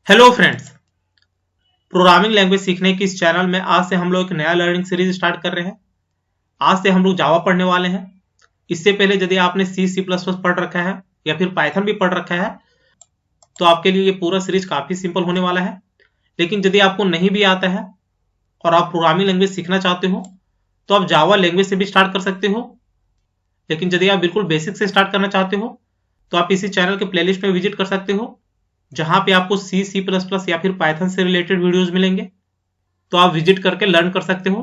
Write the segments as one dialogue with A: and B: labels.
A: Hello friends, programming language सीखने की इस चैनल में आज से हम लोग एक नया लर्निंग सीरीज स्टार्ट कर रहे हैं। आज से हम लोग जावा पढ़ने वाले हैं। इससे पहले यदि आपने सी प्लस प्लस पढ़ रखा है या फिर पाइथन भी पढ़ रखा है तो आपके लिए ये पूरा सीरीज काफी सिंपल होने वाला है। लेकिन यदि आपको नहीं भी आता है और आप प्रोग्रामिंग लैंग्वेज सीखना चाहते हो तो आप जावा लैंग्वेज से भी स्टार्ट कर सकते हो। लेकिन यदि आप बिल्कुल बेसिक से स्टार्ट करना चाहते हो तो आप इसी चैनल के प्लेलिस्ट में विजिट कर सकते हो, जहां पे आपको सी प्लस प्लस या फिर पाइथन से रिलेटेड वीडियोस मिलेंगे। तो आप विजिट करके लर्न कर सकते हो।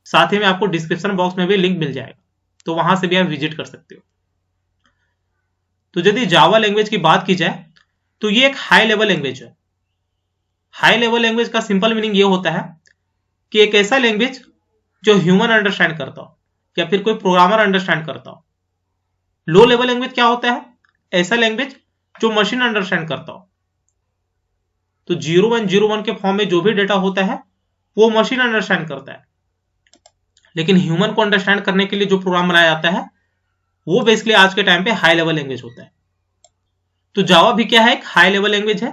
A: साथ ही में आपको डिस्क्रिप्शन बॉक्स में भी लिंक मिल जाएगा, तो वहां से भी आप विजिट कर सकते हो। तो यदि जावा लैंग्वेज की बात की जाए तो ये एक हाई लेवल लैंग्वेज है। हाई लेवल लैंग्वेज का सिंपल मीनिंग ये होता है कि एक ऐसा लैंग्वेज जो ह्यूमन अंडरस्टैंड करता हो या फिर कोई प्रोग्रामर अंडरस्टैंड करता हो। लो लेवल लैंग्वेज क्या होता है? ऐसा लैंग्वेज जो मशीन अंडरस्टैंड करता हो। तो 0101 के फॉर्म में जो भी डेटा होता है वो मशीन अंडरस्टैंड करता है, लेकिन ह्यूमन को अंडरस्टैंड करने के लिए जो प्रोग्राम बनाया जाता है वो बेसिकली आज के टाइम पे हाई लेवल लैंग्वेज होता है। तो जावा भी क्या है? एक हाई लेवल लैंग्वेज है।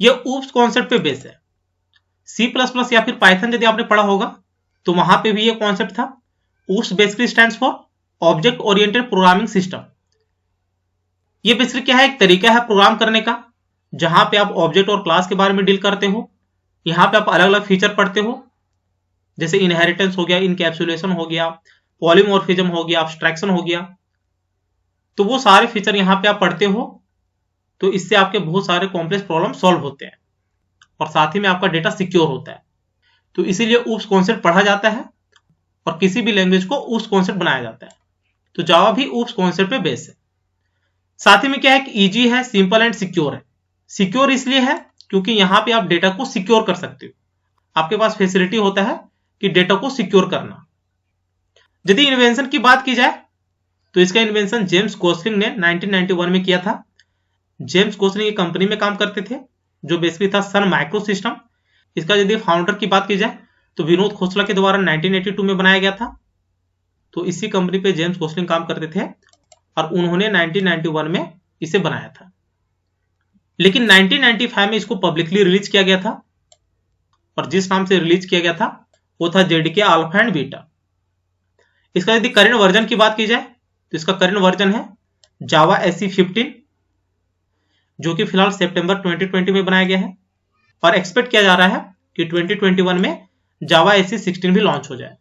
A: ये ऊप्स कॉन्सेप्ट पे बेस है। सी प्लस प्लस या फिर पाइथन यदि आपने पढ़ा होगा तो वहां पे भी ये कॉन्सेप्ट था। Oops basically stands for object oriented programming system. ये बेसिकली क्या है? एक तरीका है प्रोग्राम करने का, जहां पे आप ऑब्जेक्ट और क्लास के बारे में डील करते हो। यहाँ पे आप अलग अलग फीचर पढ़ते हो, जैसे इनहेरिटेंस हो गया, इनकैप्सुलेशन हो गया, पॉलीमॉर्फिज्म हो गया, अब्स्ट्रैक्शन हो गया। तो वो सारे फीचर यहाँ पे आप पढ़ते हो, तो इससे आपके बहुत सारे कॉम्प्लेक्स प्रॉब्लम सॉल्व होते हैं और साथ ही में आपका डेटा सिक्योर होता है। तो इसीलिए ऊप्स कॉन्सेप्ट पढ़ा जाता है और किसी भी लैंग्वेज को ऊप्स कॉन्सेप्ट बनाया जाता है। तो जावा भी ऊप्स कॉन्सेप्ट पे बेस है। साथ ही में क्या है कि इजी है, सिंपल एंड सिक्योर है। सिक्योर इसलिए है क्योंकि यहाँ पे आप डेटा को सिक्योर कर सकते हो। आपके पास फैसिलिटी होता है कि डेटा को सिक्योर करना। यदि इन्वेंशन की बात की जाए तो इसका इन्वेंशन जेम्स गोसलिंग ने 1991 में किया था। जेम्स गोसलिंग एक कंपनी में काम करते थे जो बेसिकली था सन माइक्रो सिस्टम। इसका यदि फाउंडर की बात की जाए तो विनोद खोसला के द्वारा 1982 में बनाया गया था। तो इसी कंपनी पे जेम्स गोसलिंग काम करते थे और उन्होंने 1991 में इसे बनाया था। लेकिन 1995 में इसको पब्लिकली रिलीज किया गया था और जिस नाम से रिलीज किया गया था वो था जेडीके अल्फा एंड बीटा। इसका यदि करंट वर्जन की बात की जाए तो इसका करंट वर्जन है जावा SE 15, जो कि फिलहाल सितंबर 2020 में बनाया गया है और एक्सपेक्ट किया जा रहा है कि 2021 में जावा SE 16 भी लॉन्च हो जाए।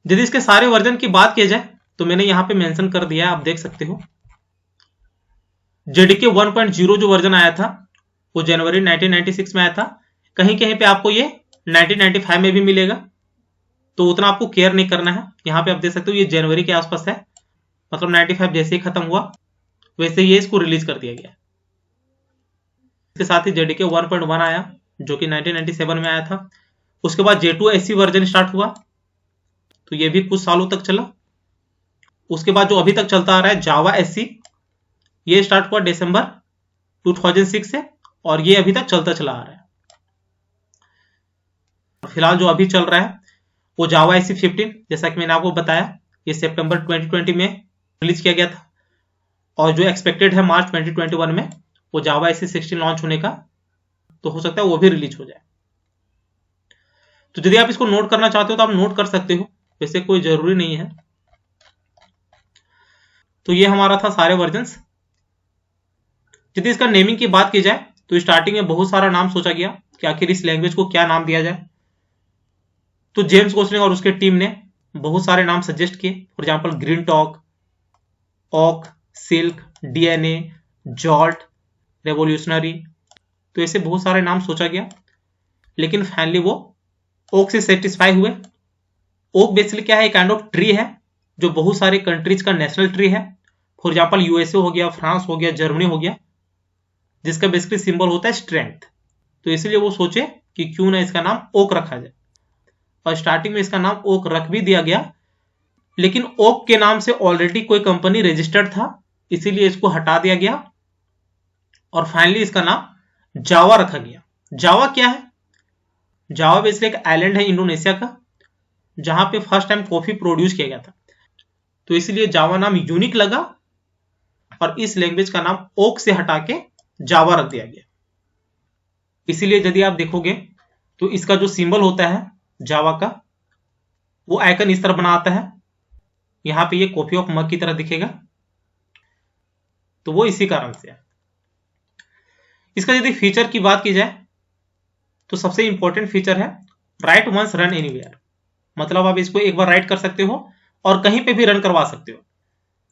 A: यदि इसके सारे वर्जन की बात की जाए तो मैंने यहां पे मेंशन कर दिया है, आप देख सकते हो। जेडीके 1.0 जो वर्जन आया था वो जनवरी 1996 में आया था। कहीं कहीं पे आपको ये 1995 में भी मिलेगा, तो उतना आपको केयर नहीं करना है। यहाँ पे आप देख सकते हो ये जनवरी के आसपास है, मतलब 95 जैसे ही खत्म हुआ वैसे ही इसको रिलीज कर दिया गया। इसके साथ ही जेडीके 1.1 आया जो कि 1997 में आया था। उसके बाद J2 SE वर्जन स्टार्ट हुआ, तो ये भी कुछ सालों तक चला। उसके बाद जो अभी तक चलता आ रहा है जावा SE, ये स्टार्ट हुआ दिसंबर 2006 से और ये अभी तक चलता चला आ रहा है। फिलहाल जो अभी चल रहा है वो जावा SE 15, जैसा कि मैंने आपको बताया ये सितंबर 2020 में रिलीज किया गया था और जो एक्सपेक्टेड है मार्च 2021 में वो जावा SE 16 लॉन्च होने का, तो हो सकता है वो भी रिलीज हो जाए। तो यदि आप इसको नोट करना चाहते हो तो आप नोट कर सकते हो, वैसे कोई जरूरी नहीं है। तो ये हमारा था सारे वर्जन्स। यदि इसका नेमिंग की बात की जाए तो स्टार्टिंग में बहुत सारा नाम सोचा गया कि आखिर इस लैंग्वेज को क्या नाम दिया जाए। तो जेम्स गोसलिंग और उसके टीम ने बहुत सारे नाम सजेस्ट किए, फॉर एग्जांपल ग्रीन टॉक, ऑक, सिल्क, DNA, जॉल्ट, रेवोल्यूशनरी। तो ऐसे बहुत सारे नाम सोचा गया, लेकिन फाइनली वो ओक से सेटिस्फाई हुए। ओक बेसिकली क्या है? एक काइंड ऑफ ट्री है जो बहुत सारे कंट्रीज का नेशनल ट्री है। फॉर एग्जांपल USA हो गया, फ्रांस हो गया, जर्मनी हो गया, जिसका बेसिकली सिंबल होता है स्ट्रेंथ। तो इसलिए वो सोचे कि क्यों ना इसका नाम ओक रखा जाए और स्टार्टिंग में इसका नाम ओक रख भी दिया गया, लेकिन ओक के नाम से ऑलरेडी कोई कंपनी रजिस्टर्ड था, इसीलिए इसको हटा दिया गया और फाइनली इसका नाम जावा रखा गया। जावा क्या है? जावा बेसिकली एक आइलैंड है इंडोनेशिया का, जहां पे फर्स्ट टाइम कॉफी प्रोड्यूस किया गया था, तो इसलिए जावा नाम यूनिक लगा और इस लैंग्वेज का नाम ओक से हटा के जावा रख दिया गया। इसीलिए यदि आप देखोगे तो इसका जो सिंबल होता है जावा का, वो आइकन इस तरह बना आता है। यहां पे ये कॉपी ऑफ मग की तरह दिखेगा, तो वो इसी कारण से है। इसका यदि फीचर की बात की जाए तो सबसे इंपॉर्टेंट फीचर है राइट वंस रन एनीवेयर। मतलब आप इसको एक बार राइट कर सकते हो और कहीं पे भी रन करवा सकते हो।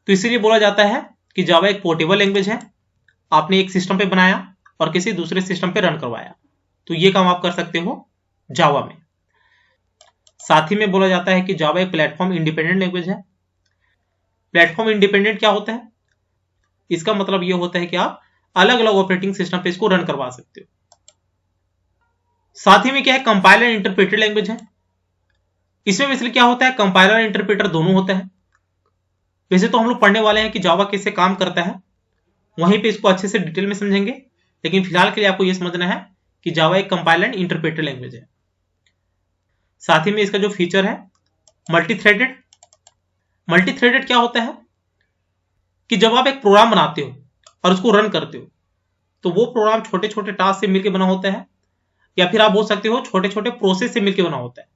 A: तो इसीलिए बोला जाता है कि जावा एक पोर्टेबल लैंग्वेज है। आपने एक सिस्टम पे बनाया और किसी दूसरे सिस्टम पे रन करवाया, तो ये काम आप कर सकते हो जावा में। साथ ही में बोला जाता है कि जावा एक प्लेटफॉर्म इंडिपेंडेंट लैंग्वेज है। प्लेटफॉर्म इंडिपेंडेंट क्या होता है? इसका मतलब यह होता है कि आप अलग अलग ऑपरेटिंग सिस्टम पे इसको रन करवा सकते हो। साथ ही में क्या है, कंपाइलर इंटरप्रेटेड लैंग्वेज है। इसमें बेसिकली क्या होता है, कंपाइलर इंटरप्रेटर दोनों होता है। वैसे तो हम लोग पढ़ने वाले हैं कि जावा कैसे काम करता है, वहीं पे इसको अच्छे से डिटेल में समझेंगे, लेकिन फिलहाल के लिए आपको यह समझना है कि जावा एक कंपाइलर इंटरप्रेटेड लैंग्वेज है। साथ ही में इसका जो फीचर है मल्टी थ्रेडेड। मल्टी थ्रेडेड क्या होता है कि जब आप एक प्रोग्राम बनाते हो और उसको रन करते हो, तो वो प्रोग्राम छोटे छोटे टास्क से मिलकर बना होता है, या फिर आप बोल सकते हो छोटे छोटे प्रोसेस से मिलकर बना होता है।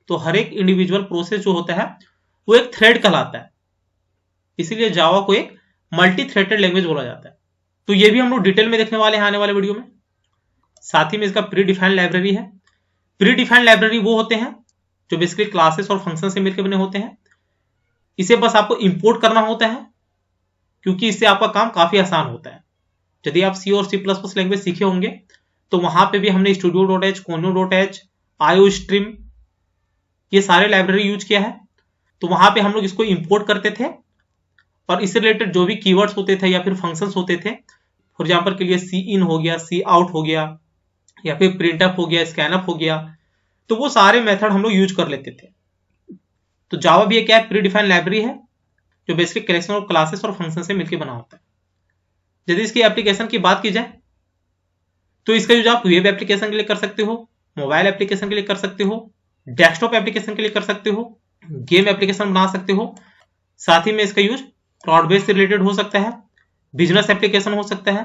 A: तो हर एक इंडिविजुअल प्रोसेस जो होता है वो एक थ्रेड कहलाता है। इसीलिए जावा को एक मल्टी थ्रेडेड लैंग्वेज बोला जाता है। तो ये भी हम लोग डिटेल में देखने वाले हैं आने वाले वीडियो में। साथ ही में इसका प्री डिफाइंड लाइब्रेरी है। प्री डिफाइंड लाइब्रेरी वो होते हैं जो बेसिकली क्लासेस और फंक्शन से मिलकर बने होते हैं। इसे बस आपको इंपोर्ट करना होता है, क्योंकि इससे आपका काम काफी आसान होता है। यदि आप सी और C++ लैंग्वेज सीखे होंगे तो वहां पे भी हमने studio.h, conio.h, iostream ये सारे लाइब्रेरी यूज किया है। तो वहां पे हम लोग इसको इंपोर्ट करते थे और इससे रिलेटेड जो भी कीवर्ड्स होते थे या फिर फंक्शंस होते थे, फॉर एग्जांपल के लिए सी इन हो गया, सी आउट हो गया, या फिर प्रिंट अप हो गया, स्कैन अप हो गया, तो वो सारे मेथड हम लोग यूज कर लेते थे। तो जावा भी एक क्या है, प्री डिफाइंड लाइब्रेरी है जो बेसिकली कलेक्शन ऑफ क्लासेस और फंक्शन से मिलकर बना होता है। यदि इसकी एप्लीकेशन की बात की जाए तो इसका यूज आप वेब एप्लीकेशन के लिए कर सकते हो, मोबाइल एप्लीकेशन के लिए कर सकते हो, डेस्कटॉप एप्लीकेशन के लिए कर सकते हो, गेम एप्लीकेशन बना सकते हो। साथ ही में इसका यूज क्लाउड बेस से रिलेटेड हो सकता है, बिजनेस एप्लीकेशन हो सकता है,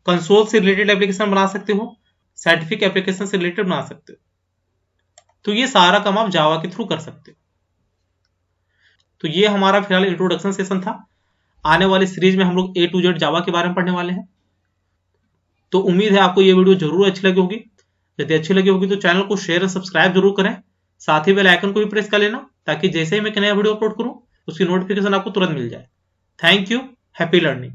A: कंसोल से रिलेटेड एप्लीकेशन बना सकते हो, साइंटिफिक एप्लीकेशन से रिलेटेड बना सकते हो। तो ये सारा काम आप जावा के थ्रू कर सकते हो। तो ये हमारा फिलहाल इंट्रोडक्शन सेशन था। आने वाली सीरीज में हम लोग A to Z जावा के बारे में पढ़ने वाले हैं। तो उम्मीद है आपको ये वीडियो जरूर अच्छी लगी होगी। यदि अच्छी लगी होगी तो चैनल को शेयर और सब्सक्राइब जरूर करें। साथ ही बेल आइकन को भी प्रेस कर लेना, ताकि जैसे ही मैं नया वीडियो अपलोड करूं उसकी नोटिफिकेशन आपको तुरंत मिल जाए। Thank you, happy learning.